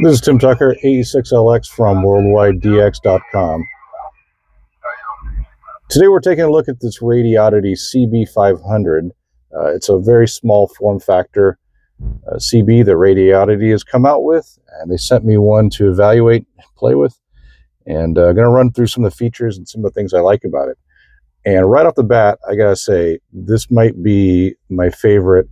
This is Tim Tucker, AE6LX from worldwidedx.com. Today we're taking a look at this Radioddity CB-500. It's a very small form factor CB that Radioddity has come out with, and they sent me one to evaluate and play with. And I'm going to run through some of the features and some of the things I like about it. And right off the bat, I gotta say, this might be my favorite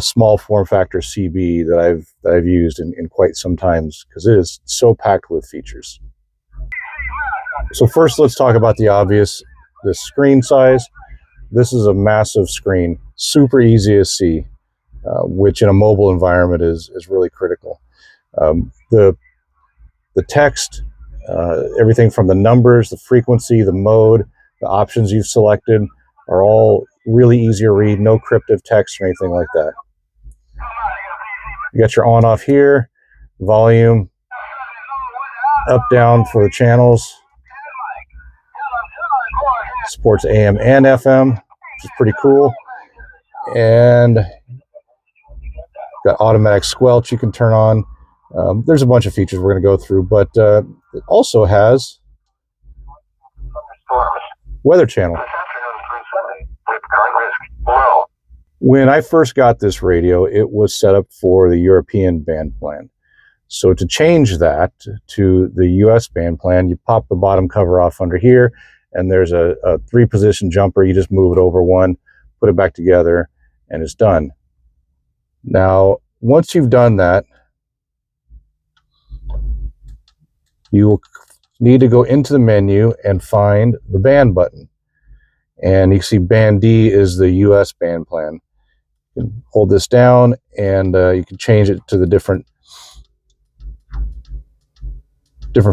small form factor CB that I've used in quite some times, because it is so packed with features. So first, let's talk about the obvious, the screen size. This is a massive screen, super easy to see, which in a mobile environment is really critical. The text, everything from the numbers, the frequency, the mode, the options you've selected are all really easy to read, no cryptic text or anything like that. You got your on-off here, volume, up, down for the channels. Supports AM and FM, which is pretty cool. And got automatic squelch you can turn on. There's a bunch of features we're going to go through, but it also has Weather Channel. When I first got this radio, it was set up for the European band plan. So to change that to the US band plan, you pop the bottom cover off under here, and there's a 3-position jumper. You just move it over one, put it back together, and it's done. Now, once you've done that, you will need to go into the menu and find the band button. And you see band D is the US band plan. You can hold this down, and you can change it to the different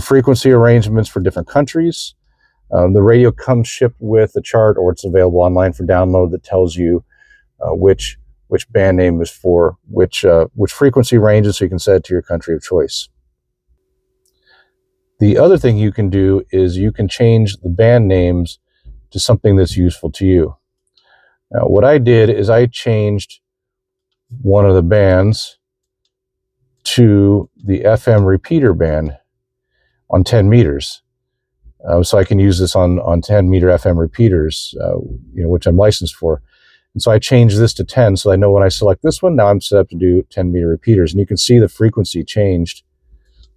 frequency arrangements for different countries. The radio comes shipped with a chart, or it's available online for download, that tells you which band name is for which frequency ranges, so you can set it to your country of choice. The other thing you can do is you can change the band names to something that's useful to you. Now, what I did is I changed one of the bands to the FM repeater band on 10 meters. So I can use this on 10-meter FM repeaters, which I'm licensed for. And so I changed this to 10, so I know when I select this one, now I'm set up to do 10-meter repeaters. And you can see the frequency changed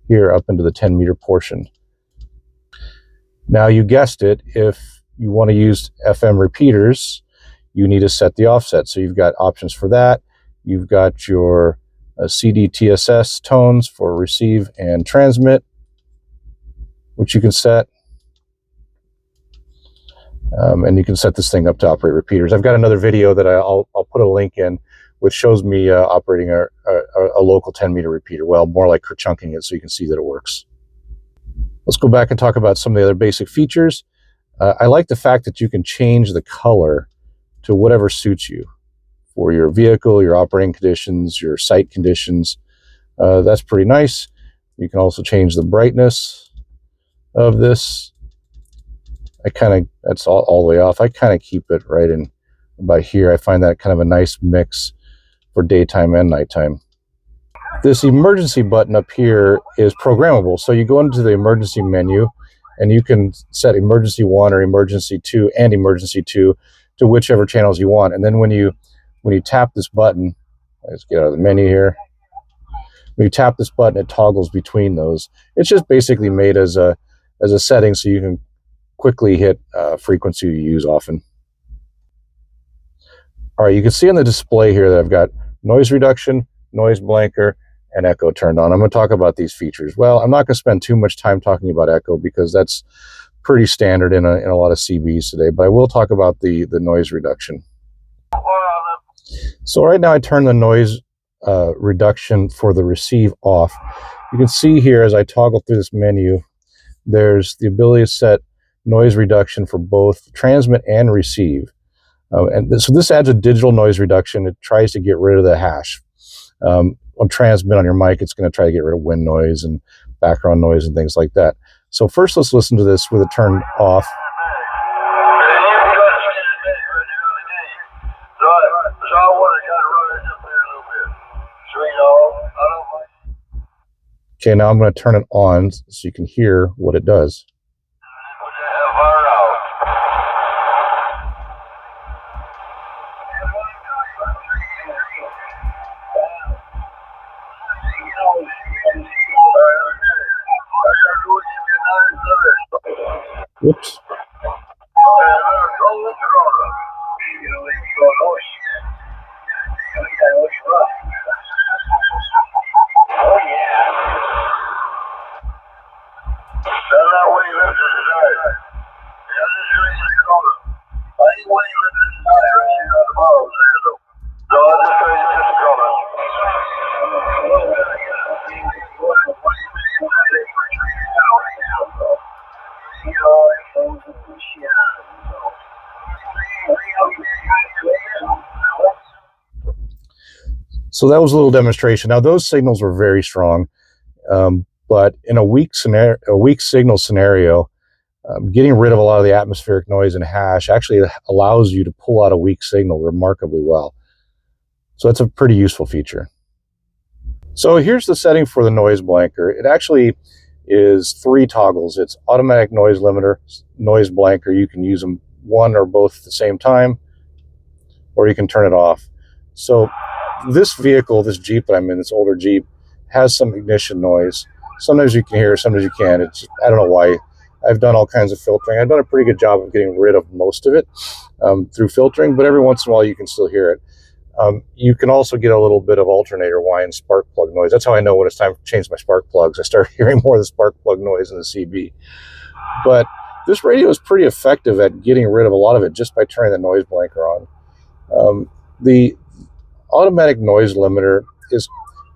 here up into the 10-meter portion. Now, you guessed it, if you want to use FM repeaters, you need to set the offset. So you've got options for that. You've got your CDTSS tones for receive and transmit, which you can set. And you can set this thing up to operate repeaters. I've got another video that I'll put a link in, which shows me operating a local 10-meter repeater. Well, more like chunking it so you can see that it works. Let's go back and talk about some of the other basic features. I like the fact that you can change the color to whatever suits you for your vehicle, your operating conditions, your site conditions. That's pretty nice. You can also change the brightness of this. That's all the way off. I kind of keep it right in about here. I find that kind of a nice mix for daytime and nighttime. This emergency button up here is programmable. So you go into the emergency menu, and you can set emergency 1 or emergency 2 and emergency 2 to whichever channels you want. And then when you tap this button, let's get out of the menu here. When you tap this button, it toggles between those. It's just basically made as a setting so you can quickly hit frequency you use often. All right, you can see on the display here that I've got noise reduction, noise blanker, and echo turned on. I'm going to talk about these features. Well, I'm not going to spend too much time talking about echo because that's pretty standard in a lot of CBs today, but I will talk about the noise reduction. So right now I turn the noise reduction for the receive off. You can see here as I toggle through this menu, there's the ability to set noise reduction for both transmit and receive. So this adds a digital noise reduction. It tries to get rid of the hash. On transmit on your mic, it's going to try to get rid of wind noise and background noise and things like that. So first, let's listen to this with it turned off. Okay, now I'm going to turn it on so you can hear what it does. Whoops. So that was a little demonstration. Now those signals were very strong, but in a weak signal scenario, getting rid of a lot of the atmospheric noise and hash actually allows you to pull out a weak signal remarkably well. So that's a pretty useful feature. So here's the setting for the noise blanker. It actually is 3 toggles. It's automatic noise limiter, noise blanker. You can use them one or both at the same time, or you can turn it off. So this vehicle, this Jeep that I'm in, this older Jeep, has some ignition noise. Sometimes you can hear it, sometimes you can't. I don't know why. I've done all kinds of filtering. I've done a pretty good job of getting rid of most of it through filtering, but every once in a while you can still hear it. You can also get a little bit of alternator whine, spark plug noise. That's how I know when it's time to change my spark plugs. I start hearing more of the spark plug noise in the CB. But this radio is pretty effective at getting rid of a lot of it just by turning the noise blanker on. The automatic noise limiter is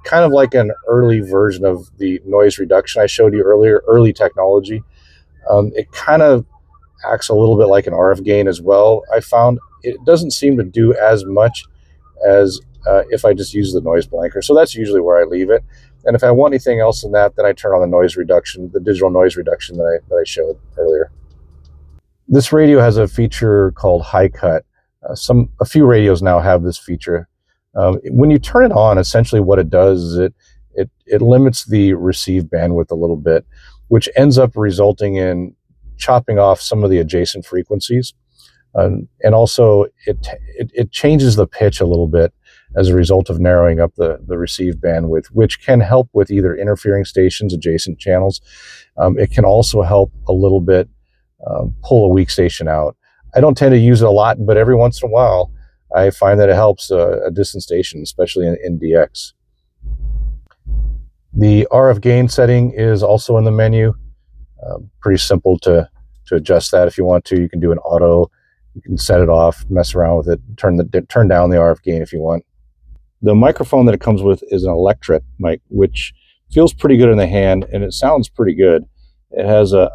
kind of like an early version of the noise reduction I showed you earlier, early technology. It kind of acts a little bit like an RF gain as well. I found it doesn't seem to do as much as if I just use the noise blanker. So that's usually where I leave it. And if I want anything else than that, then I turn on the noise reduction, the digital noise reduction that I showed earlier. This radio has a feature called high cut. A few radios now have this feature. When you turn it on, essentially what it does is it limits the receive bandwidth a little bit, which ends up resulting in chopping off some of the adjacent frequencies. And also it changes the pitch a little bit as a result of narrowing up the receive bandwidth, which can help with either interfering stations, adjacent channels. It can also help a little bit pull a weak station out. I don't tend to use it a lot, but every once in a while, I find that it helps a distant station, especially in DX. The RF gain setting is also in the menu. Pretty simple to adjust that if you want to. You can do an auto. You can set it off, mess around with it, turn down the RF gain if you want. The microphone that it comes with is an electret mic, which feels pretty good in the hand, and it sounds pretty good. It has a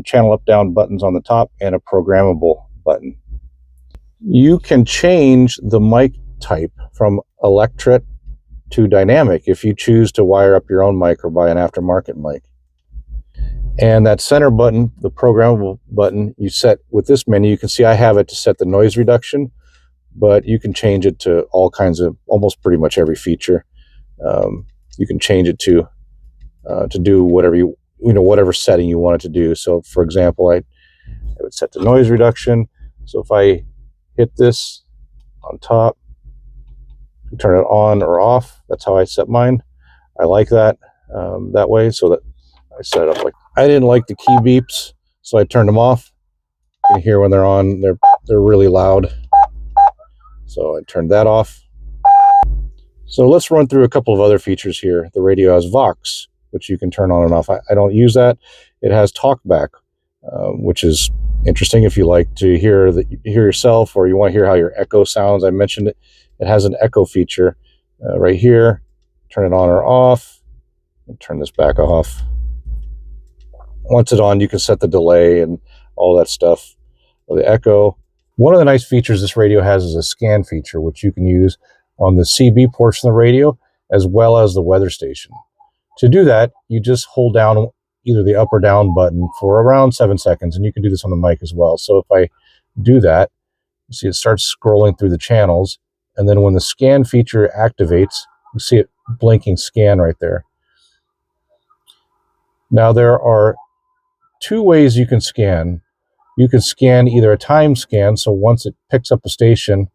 channel up-down buttons on the top and a programmable button. You can change the mic type from electret to dynamic if you choose to wire up your own mic or buy an aftermarket mic. And that center button, the programmable button, you set with this menu. You can see I have it to set the noise reduction, but you can change it to all kinds of, almost pretty much every feature. You can change it to do whatever whatever setting you want it to do. So for example, I would set the noise reduction. So if I hit this on top, turn it on or off, that's how I set mine. I like that that way, so that I set it up like, I didn't like the key beeps, so I turned them off. You can hear when they're on, they're really loud. So I turned that off. So let's run through a couple of other features here. The radio has Vox, which you can turn on and off. I don't use that. It has talkback, which is interesting if you like to hear yourself, or you want to hear how your echo sounds. I mentioned it. It has an echo feature right here. Turn it on or off. And turn this back off. Once it's on, you can set the delay and all that stuff, or the echo. One of the nice features this radio has is a scan feature, which you can use on the CB portion of the radio, as well as the weather station. To do that, you just hold down either the up or down button for around 7 seconds, and you can do this on the mic as well. So if I do that, you see it starts scrolling through the channels, and then when the scan feature activates, you see it blinking scan right there. Now there are two ways you can scan. You can scan either a time scan, so once it picks up a station,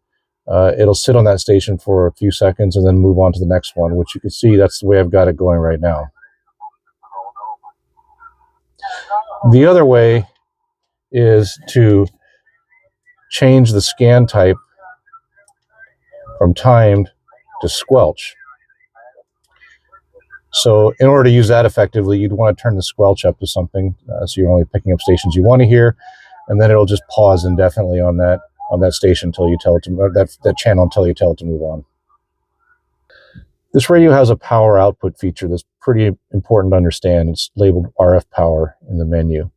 it'll sit on that station for a few seconds and then move on to the next one, which you can see that's the way I've got it going right now. The other way is to change the scan type from timed to squelch. So in order to use that effectively, you'd want to turn the squelch up to something, so you're only picking up stations you want to hear, and then it'll just pause indefinitely on that station until you tell it to that channel until you tell it to move on. This radio has a power output feature that's pretty important to understand. It's labeled RF power in the menu.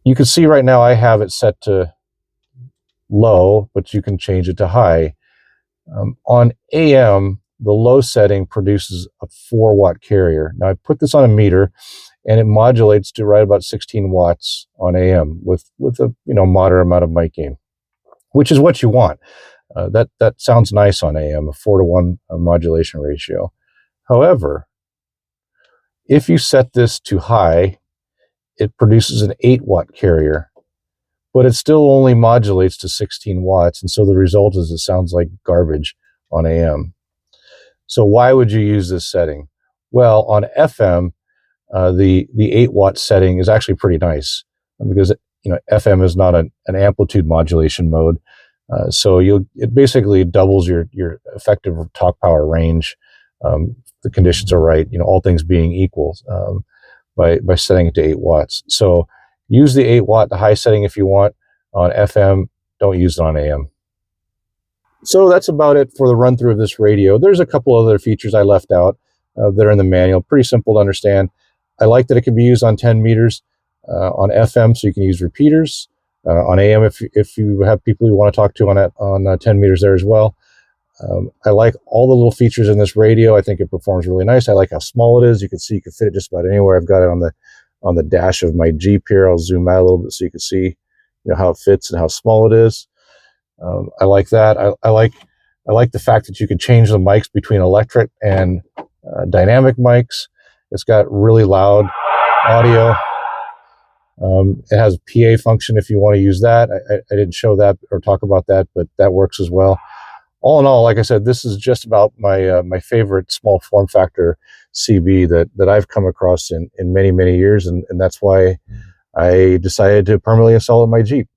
You can see right now I have it set to low, but you can change it to high. On AM, the low setting produces a 4-watt carrier. Now I put this on a meter, and it modulates to right about 16 watts on AM with a moderate amount of mic gain, which is what you want. That sounds nice on AM, a 4-to-1 modulation ratio. However, if you set this to high, it produces an 8-watt carrier, but it still only modulates to 16 watts, and so the result is it sounds like garbage on AM. So why would you use this setting? Well, on FM, the 8-watt setting is actually pretty nice because FM is not an amplitude modulation mode, so it basically doubles your effective talk power range. The conditions are right, all things being equal, by setting it to 8 watts. So use the 8-watt, the high setting if you want on FM. Don't use it on AM. So that's about it for the run through of this radio. There's a couple other features I left out that are in the manual. Pretty simple to understand. I like that it can be used on 10 meters on FM, so you can use repeaters. On AM, if you have people you want to talk to on 10 meters there as well. I like all the little features in this radio. I think it performs really nice. I like how small it is. You can see you can fit it just about anywhere. I've got it on the dash of my Jeep here. I'll zoom out a little bit so you can see how it fits and how small it is. I like that. I like the fact that you can change the mics between electric and dynamic mics. It's got really loud audio. It has a PA function if you want to use that. I didn't show that or talk about that, but that works as well. All in all, like I said, this is just about my favorite small form factor CB that I've come across in many, many years, and that's why I decided to permanently install it in my Jeep.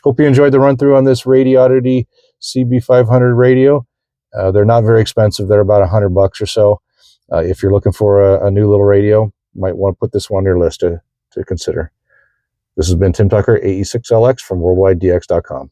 Hope you enjoyed the run through on this Radioddity CB-500 radio. They're not very expensive. They're about $100 or so. If you're looking for a new little radio, you might want to put this one on your list to consider. This has been Tim Tucker, AE6LX from worldwidedx.com.